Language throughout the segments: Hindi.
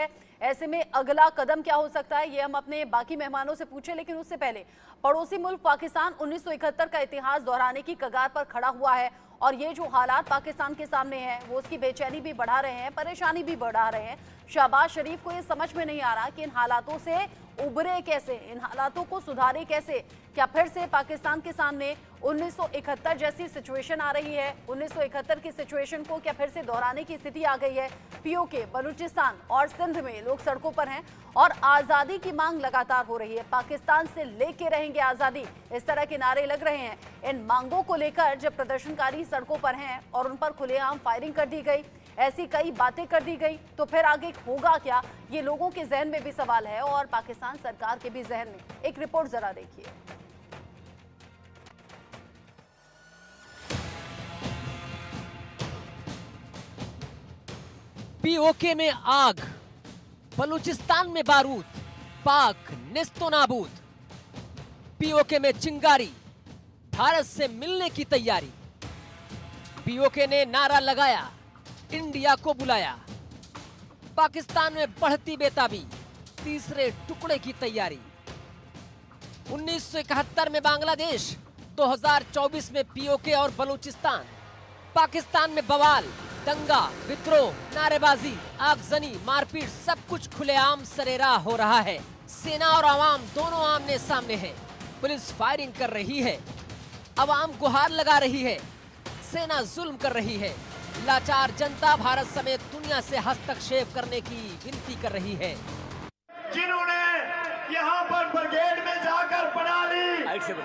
है। ऐसे में अगला कदम क्या हो सकता है, ये हम अपने बाकी मेहमानों से पूछे, लेकिन उससे पहले पड़ोसी मुल्क पाकिस्तान 1971 का इतिहास दोहराने की कगार पर खड़ा हुआ है और ये जो हालात पाकिस्तान के सामने हैं वो उसकी बेचैनी भी बढ़ा रहे हैं, परेशानी भी बढ़ा रहे हैं। शहबाज शरीफ को ये समझ में नहीं आ रहा कि इन हालातों से उबरे कैसे, इन हालातों को सुधारे कैसे। क्या फिर से पाकिस्तान के सामने 1971 जैसी सिचुएशन आ रही है? 1971 की सिचुएशन को क्या फिर से दोहराने की स्थिति आ गई है? पीओके बलूचिस्तान और सिंध में लोग सड़कों पर हैं और आजादी की मांग लगातार हो रही है। पाकिस्तान से लेके रहेंगे आजादी, इस तरह के नारे लग रहे हैं। इन मांगों को लेकर जब प्रदर्शनकारी सड़कों पर हैं और उन पर खुलेआम फायरिंग कर दी गई, ऐसी कई बातें कर दी गई, तो फिर आगे होगा क्या, ये लोगों के जहन में भी सवाल है और पाकिस्तान सरकार के भी जहन में। एक रिपोर्ट जरा देखिए। पीओके में आग, बलूचिस्तान में बारूद, पाक नेस्तो नाबूद। पीओके में चिंगारी, भारत से मिलने की तैयारी। पीओके ने नारा लगाया, इंडिया को बुलाया। पाकिस्तान में बढ़ती बेताबी, तीसरे टुकड़े की तैयारी। 1971 में बांग्लादेश, 2024 में पीओके और बलूचिस्तान। पाकिस्तान में बवाल, दंगा, विद्रोह, नारेबाजी, आगजनी, मारपीट, सब कुछ खुलेआम सरेराह हो रहा है। सेना और आवाम दोनों आमने सामने हैं। पुलिस फायरिंग कर रही है, आवाम गुहार लगा रही है, सेना जुल्म कर रही है। लाचार जनता भारत समेत दुनिया से हस्तक्षेप करने की विनती कर रही है। जिन्होंने यहाँ पर ब्रिगेड में जाकर बना ली,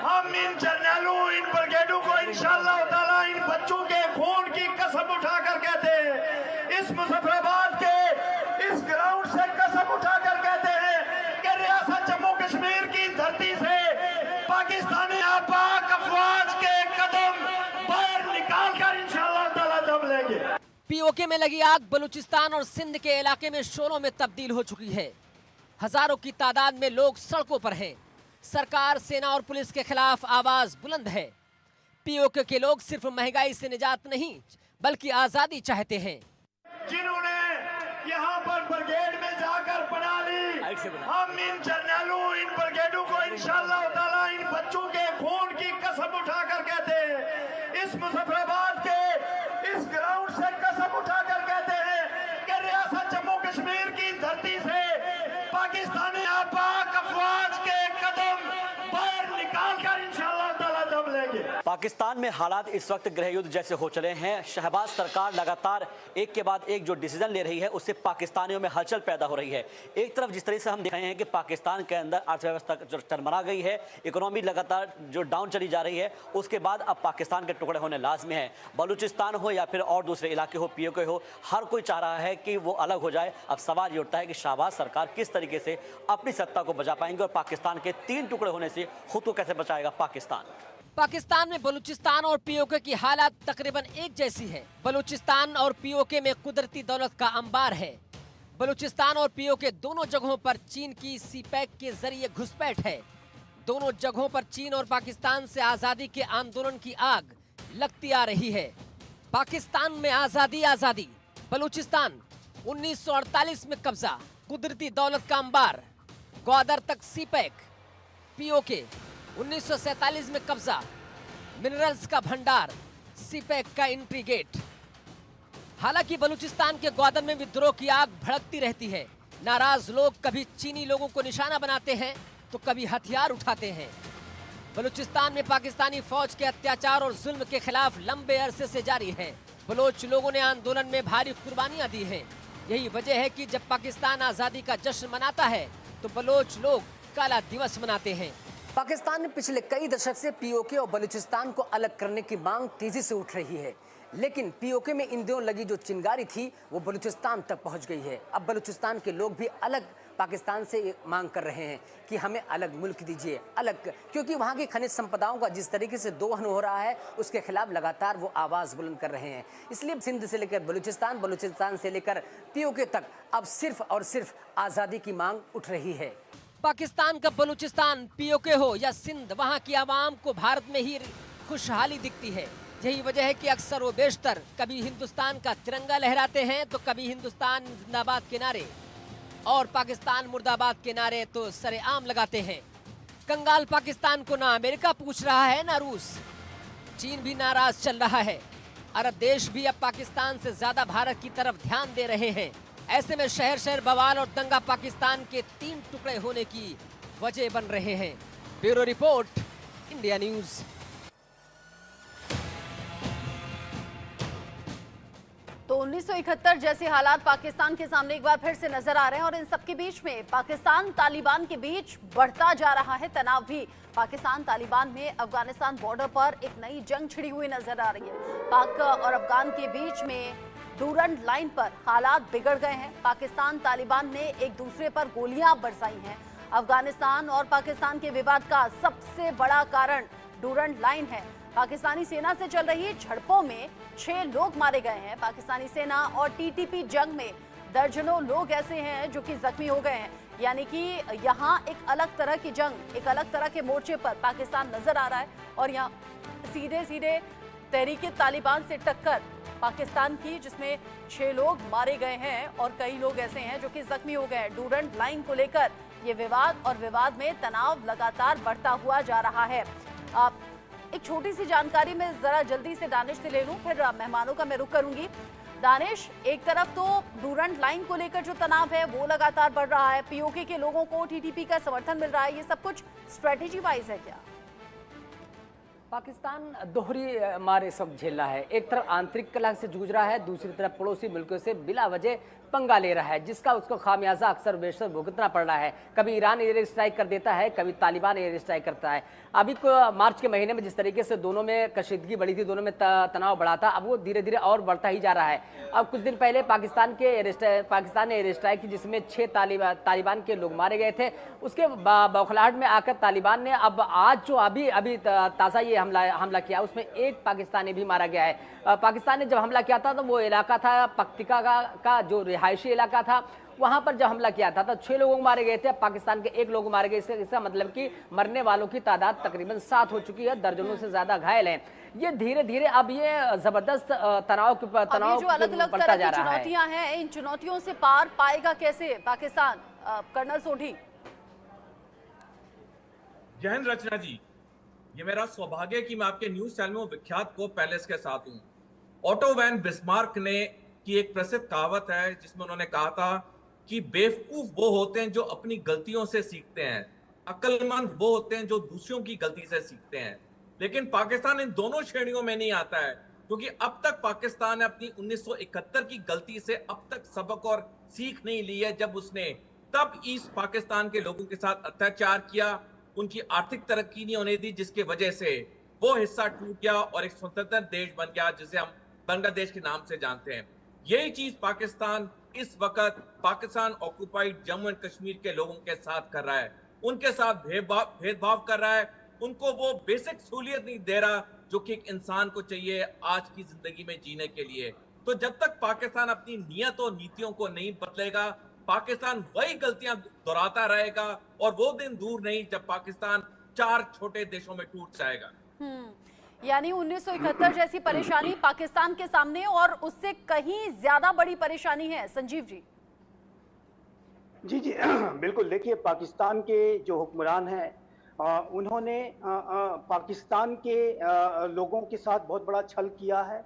हम इन जर्नलों, इन ब्रिगेडों को इंशाअल्लाह ताला इन बच्चों के खून की कसम उठाकर कहते हैं, इस मुजफ्फराबाद के इस ग्राउंड से कसम उठाकर कहते हैं कि रियासत जम्मू कश्मीर की धरती से पाकिस्तानी नापाक अफवाज के कदम बाहर निकालकर इंशाअल्लाह ताला दम लेंगे। पीओके में लगी आग बलूचिस्तान और सिंध के इलाके में शोरों में तब्दील हो चुकी है। हजारों की तादाद में लोग सड़कों पर हैं। सरकार, सेना और पुलिस के खिलाफ आवाज बुलंद है। पीओके के लोग सिर्फ महंगाई से निजात नहीं बल्कि आजादी चाहते हैं। जिन्होंने यहाँ पर ब्रिगेड में जाकर बना ली, हम इन जर्नलों, इन ब्रिगेडों को इंशाअल्लाह ताला इन बच्चों के खून की कसम उठाकर कहते हैं, इस मुजफ्फराबाद के इस ग्राउंड से कसम उठाकर कहते हैं कि रियासत जम्मू कश्मीर की धरती से पाकिस्तानी नापाक अफवाज के कदम बाहर निकालकर इंशाअल्लाह ताला दम लेंगे। पाकिस्तान में हालात इस वक्त गृह युद्ध जैसे हो चले हैं। शहबाज सरकार लगातार एक के बाद एक जो डिसीजन ले रही है उससे पाकिस्तानियों में हलचल पैदा हो रही है। एक तरफ जिस तरह से हम देख रहे हैं कि पाकिस्तान के अंदर अर्थव्यवस्था जो चरमरा गई है, इकोनॉमी लगातार जो डाउन चली जा रही है, उसके बाद अब पाकिस्तान के टुकड़े होने लाजमी है। बलूचिस्तान हो या फिर और दूसरे इलाके हो, पीओके हो, हर कोई चाह रहा है कि वो अलग हो जाए। अब सवाल ये उठता है कि शहबाज सरकार किस तरीके से अपनी सत्ता को बचा पाएंगे और पाकिस्तान के 3 टुकड़े होने से खुद को कैसे बचाएगा पाकिस्तान। पाकिस्तान में बलूचिस्तान और पीओके की हालत तकरीबन एक जैसी है। बलूचिस्तान और पीओके में कुदरती दौलत का अंबार है। बलूचिस्तान और पीओके दोनों जगहों पर चीन की सीपैक के जरिए घुसपैठ है। दोनों जगहों पर चीन और पाकिस्तान से आजादी के आंदोलन की आग लगती आ रही है। पाकिस्तान में आजादी आजादी, बलूचिस्तान 1948 में कब्जा, कुदरती दौलत का अंबार, ग्वादर तक सीपैक। पीओके 1947 में कब्जा, मिनरल्स का भंडार, सीपैक का एंट्री गेट। हालांकि बलूचिस्तान के ग्वादर में विद्रोह की आग भड़कती रहती है। नाराज लोग कभी चीनी लोगों को निशाना बनाते हैं तो कभी हथियार उठाते हैं। बलूचिस्तान में पाकिस्तानी फौज के अत्याचार और जुल्म के खिलाफ लंबे अरसे से जारी है। बलोच लोगों ने आंदोलन में भारी कुर्बानियां दी हैं। यही वजह है कि जब पाकिस्तान आजादी का जश्न मनाता है तो बलोच लोग काला दिवस मनाते हैं। पाकिस्तान में पिछले कई दशक से पीओके और बलूचिस्तान को अलग करने की मांग तेजी से उठ रही है, लेकिन पीओके में इन दिनों लगी जो चिंगारी थी वो बलूचिस्तान तक पहुंच गई है। अब बलूचिस्तान के लोग भी अलग पाकिस्तान से मांग कर रहे हैं कि हमें अलग मुल्क दीजिए, अलग, क्योंकि वहाँ की खनिज संपदाओं का जिस तरीके से दोहन हो रहा है उसके खिलाफ लगातार वो आवाज़ बुलंद कर रहे हैं। इसलिए सिंध से लेकर बलूचिस्तान, बलूचिस्तान से लेकर पीओके तक अब सिर्फ और सिर्फ आज़ादी की मांग उठ रही है। पाकिस्तान का बलूचिस्तान, पीओके हो या सिंध, वहाँ की आवाम को भारत में ही खुशहाली दिखती है। यही वजह है कि अक्सर वो बेशतर कभी हिंदुस्तान का तिरंगा लहराते हैं तो कभी हिंदुस्तान जिंदाबाद के नारे। और पाकिस्तान मुर्दाबाद के नारे तो सरेआम लगाते हैं। कंगाल पाकिस्तान को ना अमेरिका पूछ रहा है ना रूस। चीन भी नाराज चल रहा है। अरब देश भी अब पाकिस्तान से ज्यादा भारत की तरफ ध्यान दे रहे हैं। ऐसे में शहर शहर बवाल और दंगा पाकिस्तान के 3 टुकड़े होने की वजह बन रहे हैं। Bureau report, India news. तो 1971 जैसे हालात पाकिस्तान के सामने एक बार फिर से नजर आ रहे हैं और इन सबके बीच में पाकिस्तान तालिबान के बीच बढ़ता जा रहा है तनाव भी। पाकिस्तान तालिबान में अफगानिस्तान बॉर्डर पर एक नई जंग छिड़ी हुई नजर आ रही है। पाक और अफगान के बीच में डूरंड लाइन पर हालात बिगड़ गए हैं। पाकिस्तान तालिबान ने एक दूसरे पर गोलियां बरसाई हैं। अफगानिस्तान और पाकिस्तान के विवाद का सबसे बड़ा कारण डूरंड लाइन है। पाकिस्तानी सेना से चल रही झड़पों में 6 लोग मारे गए हैं। पाकिस्तानी सेना और टीटीपी जंग में दर्जनों लोग ऐसे हैं जो कि जख्मी हो गए हैं। यानी कि यहाँ एक अलग तरह की जंग, एक अलग तरह के मोर्चे पर पाकिस्तान नजर आ रहा है और यहाँ सीधे सीधे तहरीके तालिबान से टक्कर पाकिस्तान की, जिसमें 6 लोग मारे गए हैं और कई लोग ऐसे हैं जो कि जख्मी हो गए हैं। डूरंड लाइन को लेकर ये विवाद और विवाद में तनाव लगातार बढ़ता हुआ जा रहा है। एक छोटी सी जानकारी मैं जरा जल्दी से दानिश से ले लूं, फिर मेहमानों का मैं रुख करूंगी। दानिश, एक तरफ तो डूरंड लाइन को लेकर जो तनाव है वो लगातार बढ़ रहा है, पीओके के लोगों को टीटीपी का समर्थन मिल रहा है, ये सब कुछ स्ट्रेटेजी वाइज है क्या? पाकिस्तान दोहरी मार इस वक्त झेल रहा है। एक तरफ आंतरिक कलह से जूझ रहा है, दूसरी तरफ पड़ोसी मुल्कों से बिला वजह पंगा ले रहा है, जिसका उसको खामियाजा अक्सर बेशतर भुगतना पड़ रहा है। कभी ईरान एयर स्ट्राइक कर देता है, कभी तालिबान एयर स्ट्राइक करता है। अभी मार्च के महीने में जिस तरीके से दोनों में कशीदगी बढ़ी थी, दोनों में तनाव बढ़ा था, अब वो धीरे धीरे और बढ़ता ही जा रहा है। अब कुछ दिन पहले पाकिस्तान ने एयर स्ट्राइक की, जिसमें 6 तालिबान के लोग मारे गए थे। उसके बौखलाहट में आकर तालिबान ने अब आज जो अभी ताज़ा ये हमला किया, उसमें 1 पाकिस्तानी भी मारा गया है। पाकिस्तान ने जब हमला किया था तो वो इलाका था पख्तिका का जो रिहायशी इलाका था, वहां पर जब हमला किया था तो 6 लोग मारे गए थे। पाकिस्तान के 1 लोग मारे गए। इसका मतलब कि मरने वालों की तादाद तकरीबन 7 हो चुकी है, दर्जनों से ज्यादा घायल हैं। ये धीरे धीरे अब ये जबरदस्त तनाव जो अलग-अलग तरह की चुनौतियां हैं, इन चुनौतियों से पार पाएगा कैसे पाकिस्तान? कर्नल सोढी। जय हिंद रचना जी, ये मेरा सौभाग्य है कि मैं आपके न्यूज चैनल में विख्यात को पैलेस के साथ हूँ। ऑटो वैन बिस्मार्क ने की एक प्रसिद्ध कहावत है, जिसमें उन्होंने कहा था कि बेवकूफ वो होते हैं जो अपनी गलतियों से सीखते हैं, अक्लमंद वो होते हैं जो दूसरों की गलती से सीखते हैं। लेकिन पाकिस्तान इन दोनों श्रेणियों में नहीं आता है, क्योंकि अब तक पाकिस्तान ने अपनी 1971 की गलती से अब तक सबक और सीख नहीं ली है, जब उसने तब ईस्ट पाकिस्तान के लोगों के साथ अत्याचार किया, उनकी आर्थिक तरक्की नहीं होने दी, जिसके वजह से वो हिस्सा टूट गया और एक स्वतंत्र देश बन गया, जिसे हम बांग्लादेश के नाम से जानते हैं। यही चीज पाकिस्तान इस वक्त पाकिस्तान ऑक्युपाइड जम्मू एंड कश्मीर के लोगों के साथ कर रहा है। उनके साथ भेदभाव कर रहा है, उनको वो बेसिक सहूलियत नहीं दे रहा जो कि एक इंसान को चाहिए आज की जिंदगी में जीने के लिए। तो जब तक पाकिस्तान अपनी नियत और नीतियों को नहीं बदलेगा, पाकिस्तान वही गलतियां दोहराता रहेगा और वो दिन दूर नहीं जब पाकिस्तान 4 छोटे देशों में टूट जाएगा। यानी 1971 जैसी परेशानी पाकिस्तान के सामने और उससे कहीं ज्यादा बड़ी परेशानी है। संजीव जी। जी बिल्कुल। देखिए, पाकिस्तान के जो हुक्मरान हैं उन्होंने पाकिस्तान के लोगों के साथ बहुत बड़ा छल किया है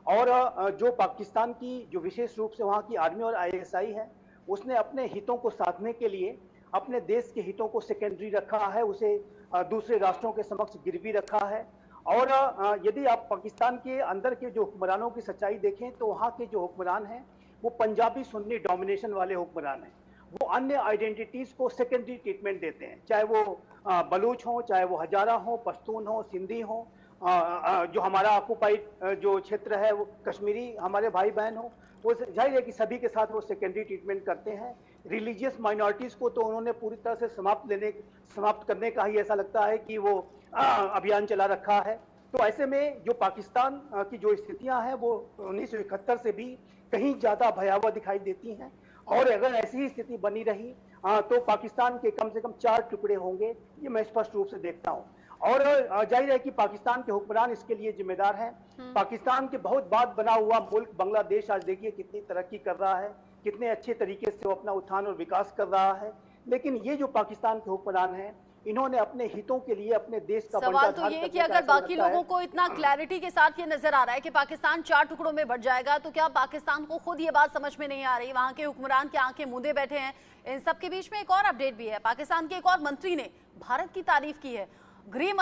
और जो पाकिस्तान की जो विशेष रूप से वहाँ की आर्मी और ISI है, उसने अपने हितों को साधने के लिए अपने देश के हितों को सेकेंडरी रखा है, उसे दूसरे राष्ट्रों के समक्ष गिरवी रखा है। और यदि आप पाकिस्तान के अंदर के जो हुक्मरानों की सच्चाई देखें तो वहाँ के जो हुक्मरान हैं वो पंजाबी सुन्नी डोमिनेशन वाले हुक्मरान हैं। वो अन्य आइडेंटिटीज को सेकेंडरी ट्रीटमेंट देते हैं, चाहे वो बलूच हो, चाहे वो हजारा हो, पश्तून हो, सिंधी हो, जो हमारा ऑक्युपाइड जो क्षेत्र है वो कश्मीरी हमारे भाई बहन हो, वो जाहिर है कि सभी के साथ वो सेकेंडरी ट्रीटमेंट करते हैं। रिलीजियस माइनॉरिटीज को तो उन्होंने पूरी तरह से समाप्त करने का ही ऐसा लगता है कि वो अभियान चला रखा है। तो ऐसे में जो पाकिस्तान की जो स्थितियां हैं वो 1971 से भी कहीं ज्यादा भयावह दिखाई देती हैं और अगर ऐसी ही स्थिति बनी रही तो पाकिस्तान के कम से कम 4 टुकड़े होंगे, ये मैं स्पष्ट रूप से देखता हूँ। और जाहिर है कि पाकिस्तान के हुक्मरान इसके लिए जिम्मेदार हैं। पाकिस्तान के बहुत बाद बना हुआ मुल्क बांग्लादेश आज देखिए कितनी तरक्की कर रहा है, कितने अच्छे तरीके से वो अपना उत्थान और विकास कर रहा है। लेकिन ये जो पाकिस्तान के हुक्मरान हैं, इन्होंने अपने हितों के लिए अपने देश का सवाल तो ये कि अगर बाकी लोगों को इतना क्लैरिटी के साथ ये नजर आ रहा है कि पाकिस्तान 4 टुकड़ों में बढ़ जाएगा, तो क्या पाकिस्तान को खुद ये बात समझ में नहीं आ रही? वहां के हुक्मरान की आंखें मूंदे बैठे हैं। इन सब के बीच में एक और अपडेट भी है। पाकिस्तान के एक और मंत्री ने भारत की तारीफ की है। गृह